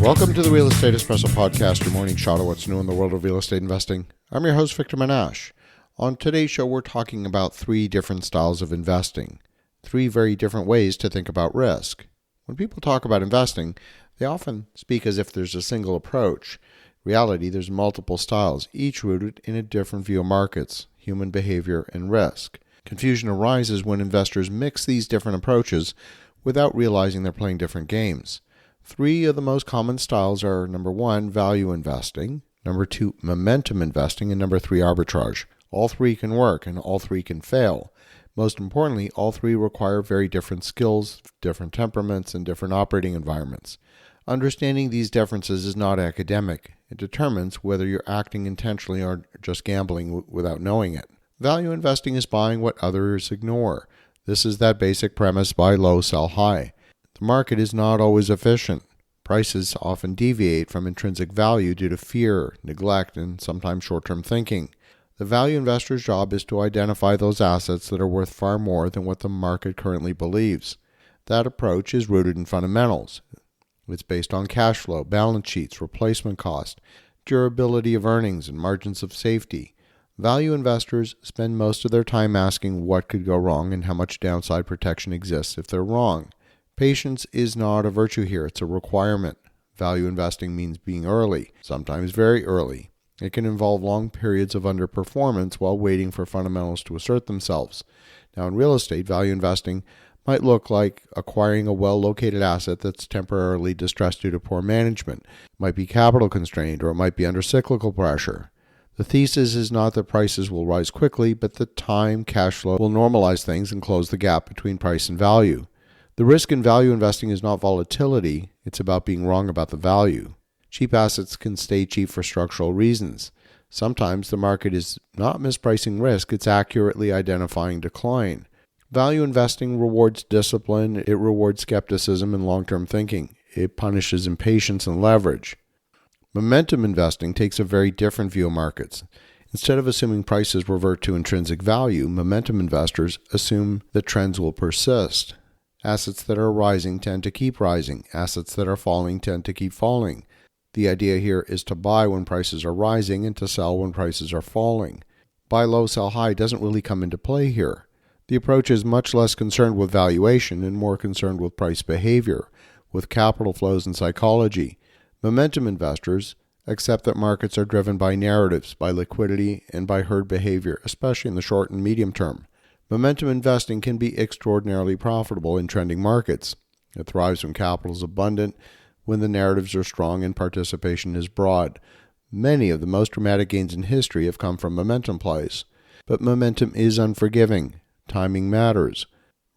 Welcome to the Real Estate Espresso Podcast, your morning shot of what's new in the world of real estate investing. I'm your host, Victor Menashe. On today's show, we're talking about three different styles of investing, three very different ways to think about risk. When people talk about investing, they often speak as if there's a single approach. In reality, there's multiple styles, each rooted in a different view of markets, human behavior, and risk. Confusion arises when investors mix these different approaches without realizing they're playing different games. Three of the most common styles are number one, value investing, number two, momentum investing, and number three, arbitrage. All three can work and all three can fail. Most importantly, all three require very different skills, different temperaments, and different operating environments. Understanding these differences is not academic. It determines whether you're acting intentionally or just gambling without knowing it. Value investing is buying what others ignore. This is that basic premise: buy low, sell high. The market is not always efficient. Prices often deviate from intrinsic value due to fear, neglect, and sometimes short-term thinking. The value investor's job is to identify those assets that are worth far more than what the market currently believes. That approach is rooted in fundamentals. It's based on cash flow, balance sheets, replacement cost, durability of earnings, and margins of safety. Value investors spend most of their time asking what could go wrong and how much downside protection exists if they're wrong. Patience is not a virtue here, it's a requirement. Value investing means being early, sometimes very early. It can involve long periods of underperformance while waiting for fundamentals to assert themselves. Now, in real estate, value investing might look like acquiring a well-located asset that's temporarily distressed due to poor management. It might be capital constrained, or it might be under cyclical pressure. The thesis is not that prices will rise quickly, but that time, cash flow will normalize things and close the gap between price and value. The risk in value investing is not volatility, it's about being wrong about the value. Cheap assets can stay cheap for structural reasons. Sometimes the market is not mispricing risk, it's accurately identifying decline. Value investing rewards discipline, it rewards skepticism and long-term thinking. It punishes impatience and leverage. Momentum investing takes a very different view of markets. Instead of assuming prices revert to intrinsic value, momentum investors assume that trends will persist. Assets that are rising tend to keep rising. Assets that are falling tend to keep falling. The idea here is to buy when prices are rising and to sell when prices are falling. Buy low, sell high doesn't really come into play here. The approach is much less concerned with valuation and more concerned with price behavior, with capital flows and psychology. Momentum investors accept that markets are driven by narratives, by liquidity, and by herd behavior, especially in the short and medium term. Momentum investing can be extraordinarily profitable in trending markets. It thrives when capital is abundant, when the narratives are strong and participation is broad. Many of the most dramatic gains in history have come from momentum plays. But momentum is unforgiving. Timing matters.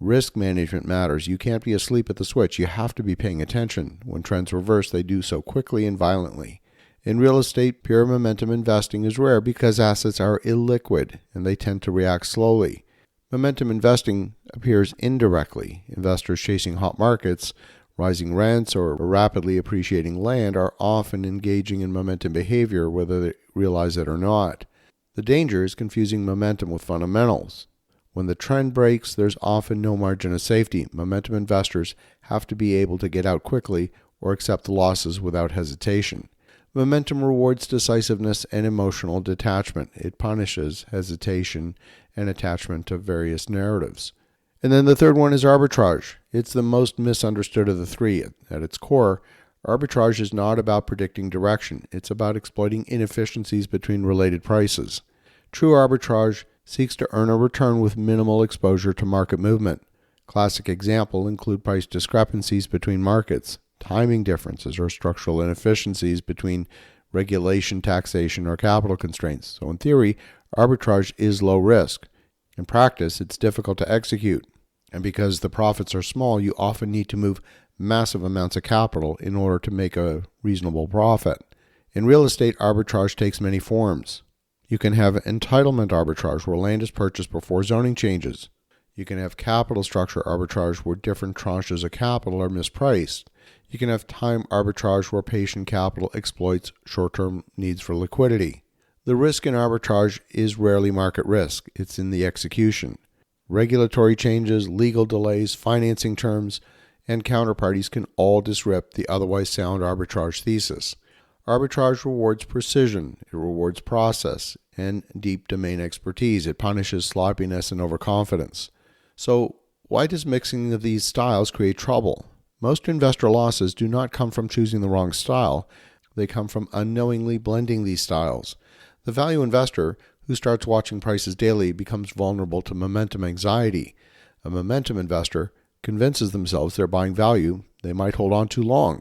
Risk management matters. You can't be asleep at the switch. You have to be paying attention. When trends reverse, they do so quickly and violently. In real estate, pure momentum investing is rare because assets are illiquid and they tend to react slowly. Momentum investing appears indirectly. Investors chasing hot markets, rising rents, or rapidly appreciating land are often engaging in momentum behavior whether they realize it or not. The danger is confusing momentum with fundamentals. When the trend breaks, there's often no margin of safety. Momentum investors have to be able to get out quickly or accept the losses without hesitation. Momentum rewards decisiveness and emotional detachment. It punishes hesitation and attachment to various narratives. And then the third one is arbitrage. It's the most misunderstood of the three. At its core, arbitrage is not about predicting direction. It's about exploiting inefficiencies between related prices. True arbitrage seeks to earn a return with minimal exposure to market movement. Classic examples include price discrepancies between markets, timing differences, or structural inefficiencies between regulation, taxation, or capital constraints. So in theory, arbitrage is low risk. In practice, it's difficult to execute. And because the profits are small, you often need to move massive amounts of capital in order to make a reasonable profit. In real estate, arbitrage takes many forms. You can have entitlement arbitrage, where land is purchased before zoning changes. You can have capital structure arbitrage, where different tranches of capital are mispriced. You can have time arbitrage, where patient capital exploits short-term needs for liquidity. The risk in arbitrage is rarely market risk. It's in the execution. Regulatory changes, legal delays, financing terms, and counterparties can all disrupt the otherwise sound arbitrage thesis. Arbitrage rewards precision, it rewards process, and deep domain expertise. It punishes sloppiness and overconfidence. So, why does mixing of these styles create trouble? Most investor losses do not come from choosing the wrong style. They come from unknowingly blending these styles. The value investor who starts watching prices daily becomes vulnerable to momentum anxiety. A momentum investor convinces themselves they're buying value they might hold on too long.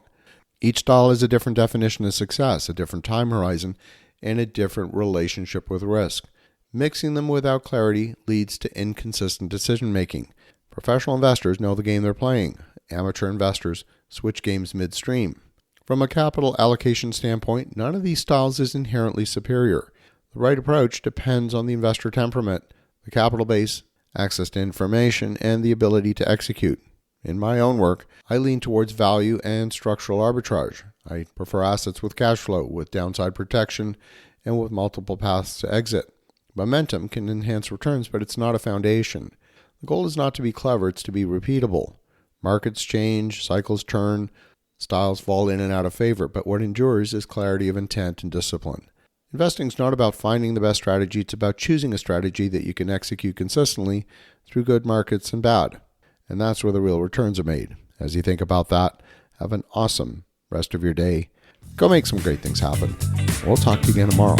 Each style has a different definition of success, a different time horizon, and a different relationship with risk. Mixing them without clarity leads to inconsistent decision-making. Professional investors know the game they're playing. Amateur investors switch games midstream. From a capital allocation standpoint, none of these styles is inherently superior. The right approach depends on the investor temperament, the capital base, access to information, and the ability to execute. In my own work, I lean towards value and structural arbitrage. I prefer assets with cash flow, with downside protection, and with multiple paths to exit. Momentum can enhance returns, but it's not a foundation. The goal is not to be clever, it's to be repeatable. Markets change, cycles turn, styles fall in and out of favor, but what endures is clarity of intent and discipline. Investing is not about finding the best strategy, it's about choosing a strategy that you can execute consistently through good markets and bad. And that's where the real returns are made. As you think about that, have an awesome rest of your day. Go make some great things happen. We'll talk to you again tomorrow.